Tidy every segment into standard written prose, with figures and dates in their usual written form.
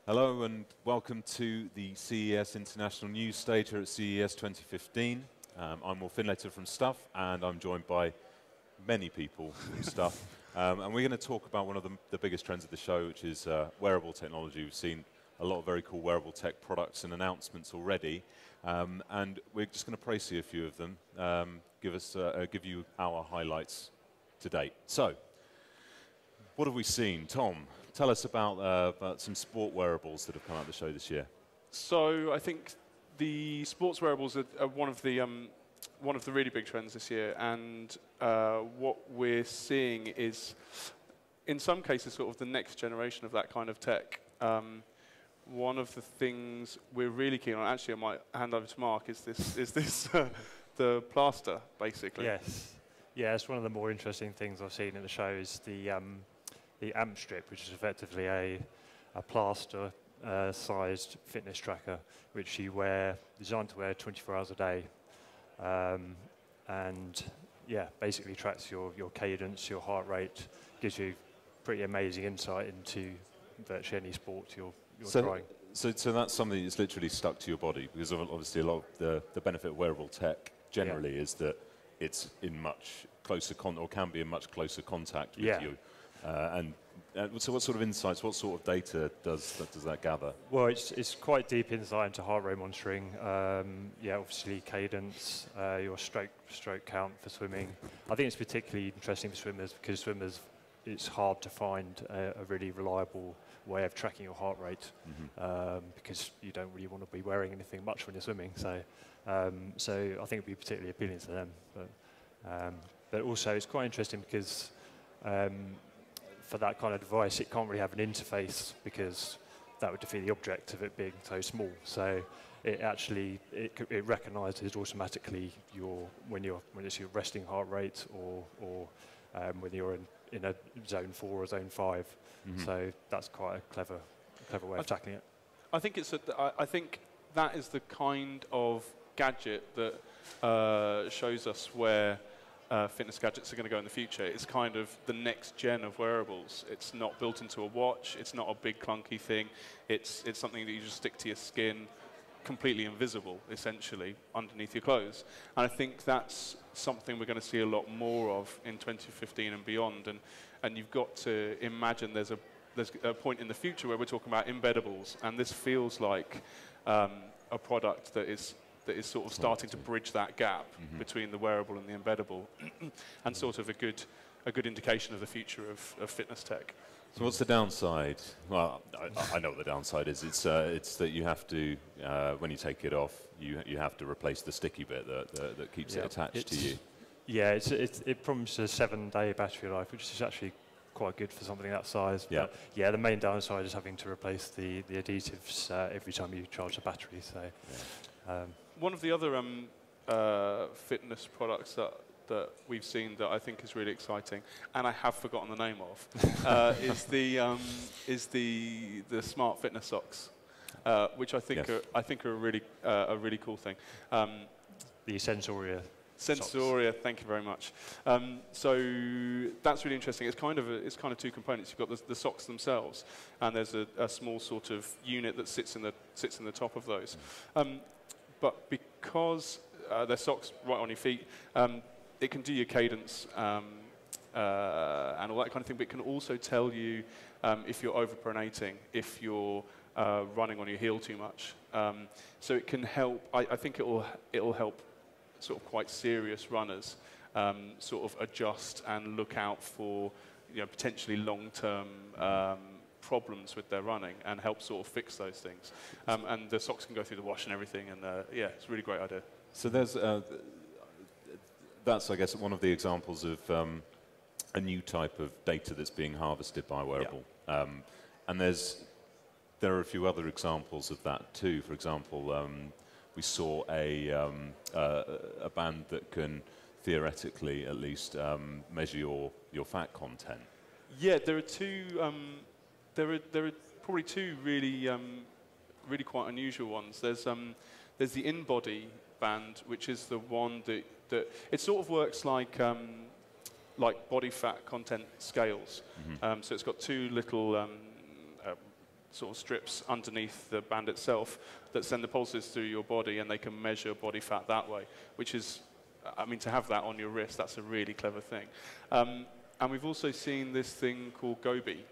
Hello and welcome to the CES International News Stage here at CES 2015. I'm Will Findlater from Stuff, and I'm joined by many people from Stuff. And we're going to talk about one of the biggest trends of the show, which is wearable technology. We've seen a lot of very cool wearable tech products and announcements already, and we're just going to praise a few of them, give you our highlights to date. So, what have we seen? Tom, tell us about some sport wearables that have come out of the show this year. So I think the sports wearables are one of the really big trends this year, and what we're seeing is, in some cases, sort of the next generation of that kind of tech. One of the things we're really keen on, actually, I might hand over to Mark, is this the plaster, basically. Yes, yeah, it's one of the more interesting things I've seen in the show is the amp strip, which is effectively a plaster-sized fitness tracker, which you wear, designed to wear 24 hours a day, and yeah, basically tracks your cadence, your heart rate, gives you pretty amazing insight into virtually any sport you're trying. So that's something that's literally stuck to your body, because obviously a lot of the benefit of wearable tech generally is that it's in much closer or can be in much closer contact with you. So what sort of insights, what sort of data does that gather? Well, it's quite deep insight into heart rate monitoring. Yeah, obviously cadence, your stroke count for swimming. I think it's particularly interesting for swimmers because swimmers, it's hard to find a really reliable way of tracking your heart rate because you don't really want to be wearing anything much when you're swimming. So I think it'd be particularly appealing to them. But also it's quite interesting because for that kind of device, it can't really have an interface because that would defeat the object of it being so small. So it actually it recognises automatically when it's your resting heart rate or when you're in a zone 4 or zone 5. So that's quite a clever way of tackling it. I think I think that is the kind of gadget that shows us where fitness gadgets are going to go in the future. It's kind of the next gen of wearables. It's not built into a watch. It's not a big clunky thing. It's something that you just stick to your skin, completely invisible, essentially, underneath your clothes. And I think that's something we're going to see a lot more of in 2015 and beyond. And you've got to imagine there's a point in the future where we're talking about embeddables, and this feels like a product that is sort of starting to bridge that gap between the wearable and the embeddable, and sort of a good indication of the future of fitness tech. So what's the downside? Well, I know what the downside is. It's that you have to, when you take it off, you have to replace the sticky bit that keeps it attached to you. Yeah, it promises a 7-day battery life, which is actually quite good for something that size. Yeah. But yeah, the main downside is having to replace the adhesives every time you charge the battery. So. Yeah. One of the other fitness products that we've seen that I think is really exciting, and I have forgotten the name of, is the smart fitness socks, which I think are a really cool thing. The Sensoria. Sensoria, thank you very much. So that's really interesting. It's kind of two components. You've got the socks themselves, and there's a small sort of unit that sits in the top of those. But because they're socks right on your feet, it can do your cadence and all that kind of thing, but it can also tell you if you're overpronating, if you're running on your heel too much. So it can help, I think it'll help sort of quite serious runners sort of adjust and look out for potentially long-term problems with their running and help sort of fix those things. And the socks can go through the wash and everything, and yeah, it's a really great idea. So that's, I guess, one of the examples of a new type of data that's being harvested by a wearable. Yeah. And there are a few other examples of that too. For example, we saw a band that can theoretically, at least, measure your fat content. Yeah, there are two. There are probably two really quite unusual ones. There's the in-body band, which is the one that it sort of works like body fat content scales. So it's got two little sort of strips underneath the band itself that send the pulses through your body, and they can measure body fat that way, which is, I mean, to have that on your wrist, that's a really clever thing. And we've also seen this thing called Gobi,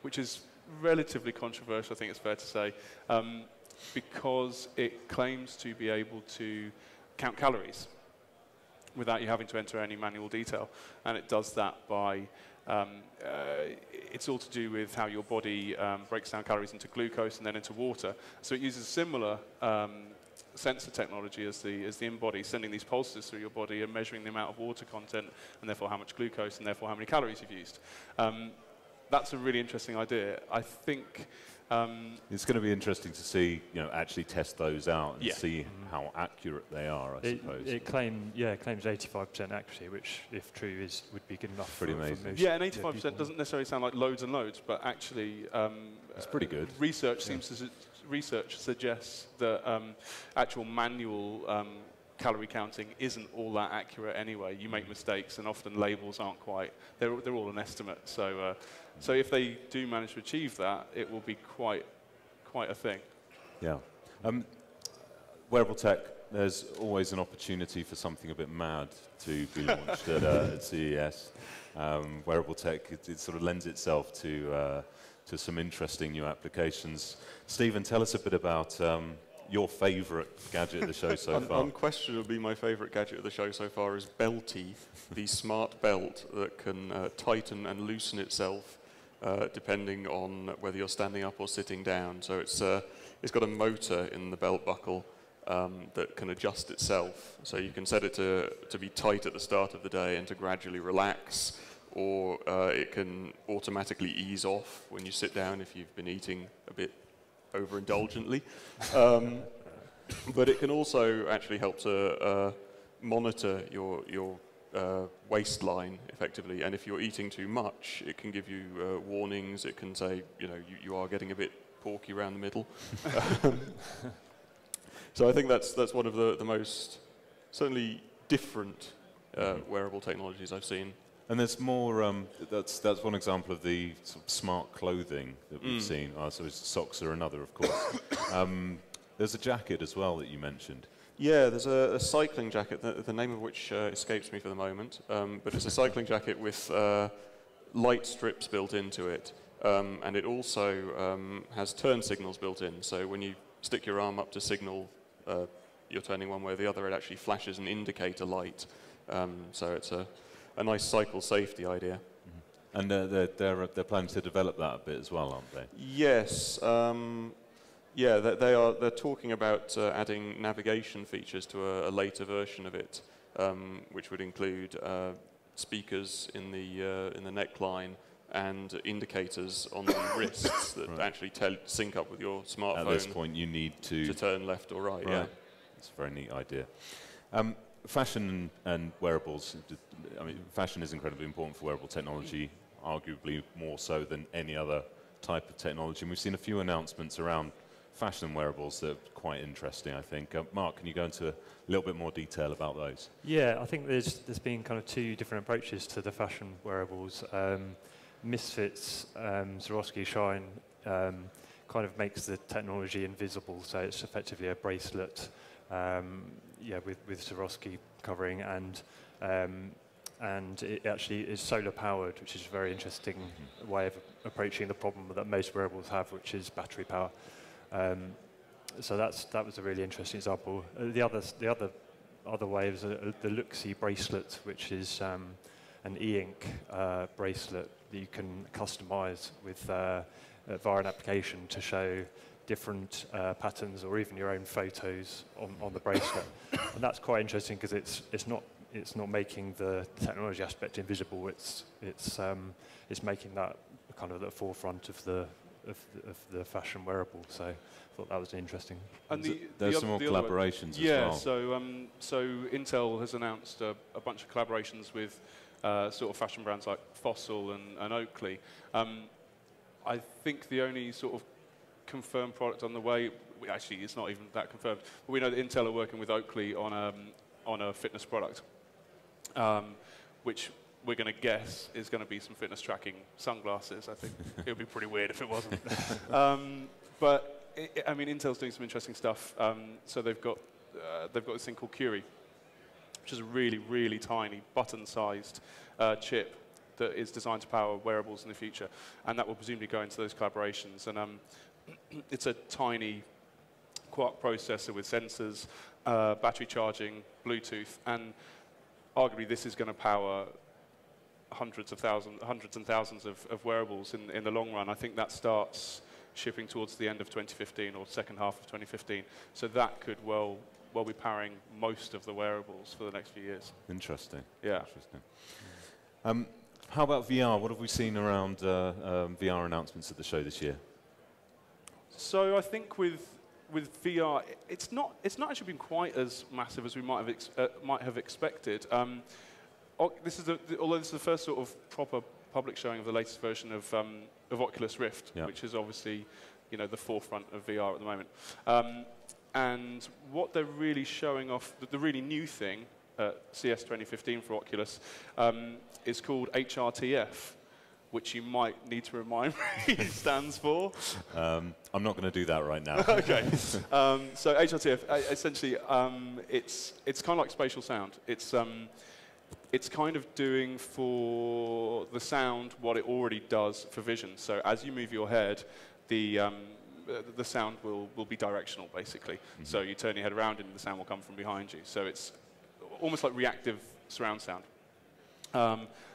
which is relatively controversial, I think it's fair to say, because it claims to be able to count calories without you having to enter any manual detail. And it does that by, it's all to do with how your body breaks down calories into glucose and then into water. So it uses similar sensor technology as the in-body, sending these pulses through your body and measuring the amount of water content, and therefore how much glucose, and therefore how many calories you've used. That's a really interesting idea. I think it's going to be interesting to see, actually test those out and see how accurate they are, I suppose. It claims 85% accuracy, which, if true, would be good enough. Pretty for amazing. most, and 85% doesn't necessarily sound like loads and loads, but actually, it's pretty good. Research suggests that actual manual calorie counting isn't all that accurate anyway. You make mistakes, and often labels aren't quite. They're all an estimate. So if they do manage to achieve that, it will be quite a thing. Yeah. Wearable tech. There's always an opportunity for something a bit mad to be launched at CES. Wearable tech, it sort of lends itself to some interesting new applications. Stephen, tell us a bit about your favourite gadget of the show so far. Unquestionably, my favourite gadget of the show so far is Belty, the smart belt that can tighten and loosen itself depending on whether you're standing up or sitting down. So it's got a motor in the belt buckle that can adjust itself. So you can set it to be tight at the start of the day and to gradually relax, or it can automatically ease off when you sit down if you've been eating a bit overindulgently. But it can also actually help to monitor your waistline effectively, and if you're eating too much, it can give you warnings. It can say, you are getting a bit porky around the middle. So I think that's one of the most certainly different wearable technologies I've seen. And there's more, that's one example of the sort of smart clothing that we've seen. So socks are another, of course. There's a jacket as well that you mentioned. Yeah, there's a cycling jacket, the name of which escapes me for the moment, but it's a cycling jacket with light strips built into it, and it also has turn signals built in, so when you stick your arm up to signal you're turning one way or the other, it actually flashes an indicator light, so it's a nice cycle safety idea. And they're planning to develop that a bit as well, aren't they? Yes. Yeah, they're talking about adding navigation features to a later version of it, which would include speakers in the neckline and indicators on the wrists that actually sync up with your smartphone. At this point, you need to turn left or right. Yeah, it's a very neat idea. Fashion and wearables. I mean, fashion is incredibly important for wearable technology, arguably more so than any other type of technology. And we've seen a few announcements around fashion wearables that are quite interesting, I think. Mark, can you go into a little bit more detail about those? Yeah, I think there's been kind of two different approaches to the fashion wearables. Misfits, Swarovski Shine kind of makes the technology invisible, so it's effectively a bracelet, with Swarovski covering, and it actually is solar powered, which is a very interesting way of approaching the problem that most wearables have, which is battery power. So that was a really interesting example. The other way is the Luxi bracelet, which is an e-ink bracelet that you can customize with via an application to show different patterns or even your own photos on the bracelet. And that's quite interesting because it's not making the technology aspect invisible. It's making that kind of the forefront of the fashion wearable. So I thought that was interesting. And there's some more collaborations as well. Yeah, so Intel has announced a bunch of collaborations with sort of fashion brands like Fossil and Oakley. I think the only sort of confirmed product on the way, actually it's not even that confirmed, but we know that Intel are working with Oakley on a fitness product, which we're going to guess is going to be some fitness tracking sunglasses. I think it would be pretty weird if it wasn't. But I mean, Intel's doing some interesting stuff. So they've got this thing called Curie, which is a really, really tiny button-sized chip that is designed to power wearables in the future, and that will presumably go into those collaborations. And it's a tiny quark processor with sensors, battery charging, Bluetooth, and arguably this is going to power hundreds and thousands of wearables in the long run. I think that starts shipping towards the end of 2015 or second half of 2015. So that could well be powering most of the wearables for the next few years. Interesting. Yeah. Interesting. How about VR? What have we seen around VR announcements at the show this year? So I think with VR, it's not actually been quite as massive as we might have expected. Although this is the first sort of proper public showing of the latest version of Oculus Rift, which is obviously the forefront of VR at the moment. And what they're really showing off, the really new thing at CES 2015 for Oculus, is called HRTF, which you might need to remind me stands for. I'm not going to do that right now. Okay. So HRTF, essentially, it's kind of like spatial sound. It's kind of doing for the sound what it already does for vision. So as you move your head, the sound will be directional, basically. Mm-hmm. So you turn your head around and the sound will come from behind you. So it's almost like reactive surround sound.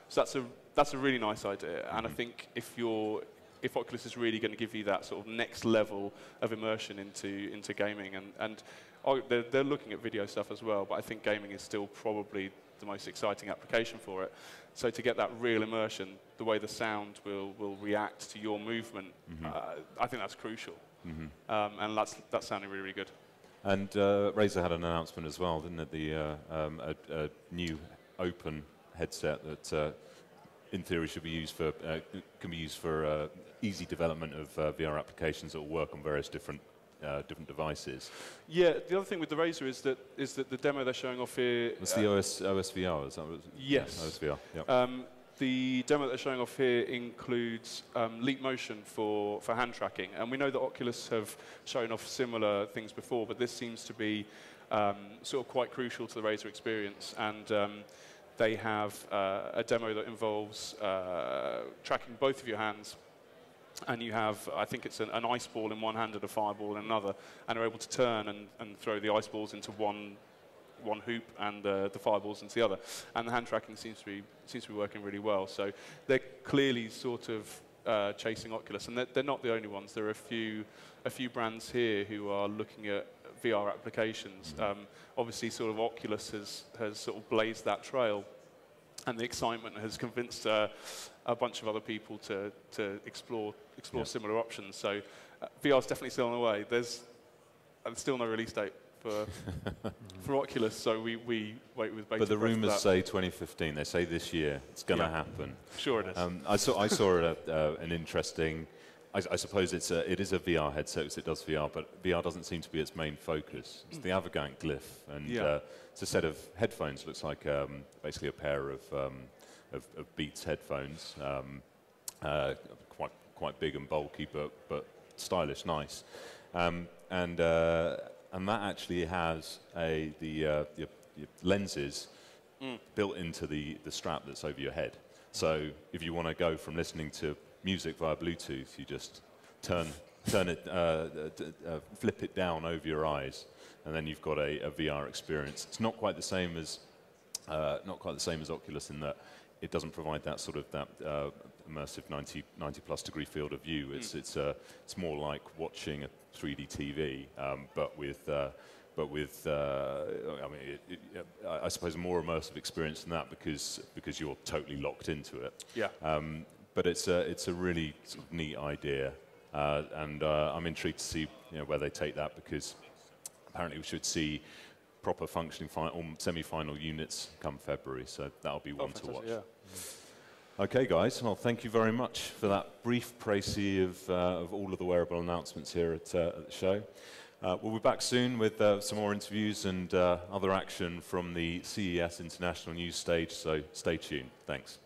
So that's a really nice idea. Mm-hmm. And I think if Oculus is really going to give you that sort of next level of immersion into gaming, and they're looking at video stuff as well, but I think gaming is still probably the most exciting application for it. So to get that real immersion, the way the sound will react to your movement, I think that's crucial. Mm-hmm. And that's sounding really, really good. And Razer had an announcement as well, didn't it? A new open headset that, in theory, should be used for can be used for easy development of VR applications that will work on various different devices. Yeah, the other thing with the Razer is that the demo they're showing off here. It's the OSVR, is that what it is? Yes. OSVR. Yep. The demo they're showing off here includes leap motion for hand tracking, and we know that Oculus have shown off similar things before, but this seems to be sort of quite crucial to the Razer experience, and they have a demo that involves tracking both of your hands, and you have, I think it's an ice ball in one hand and a fireball in another, and are able to turn and throw the ice balls into one hoop and the fireballs into the other. And the hand tracking seems to be working really well. So they're clearly sort of chasing Oculus, and they're not the only ones. There are a few brands here who are looking at VR applications. Obviously, sort of Oculus has sort of blazed that trail, and the excitement has convinced a bunch of other people to explore similar options. So VR is definitely still on the way. There's still no release date for Oculus, so we wait with bated breath. But the rumours say 2015. They say this year it's going to happen. Sure it is. I saw an interesting. I suppose it is a VR headset because it does VR, but VR doesn't seem to be its main focus. It's the Avogant Glyph, and it's a set of headphones. Looks like basically a pair of Beats headphones, quite big and bulky, but stylish, nice. And that actually has the lenses built into the strap that's over your head. So if you want to go from listening to music via Bluetooth, you just turn it, flip it down over your eyes, and then you've got a VR experience. It's not quite the same as Oculus in that it doesn't provide that sort of immersive 90+ degree field of view. It's more like watching a 3D TV, but with I suppose a more immersive experience than that because you're totally locked into it. Yeah. But it's a really sort of neat idea, and I'm intrigued to see where they take that, because apparently we should see proper functioning semi-final units come February, so that'll be one to watch. Yeah. Okay, guys. Well, thank you very much for that brief précis of all of the wearable announcements here at the show. We'll be back soon with some more interviews and other action from the CES International News Stage, so stay tuned. Thanks.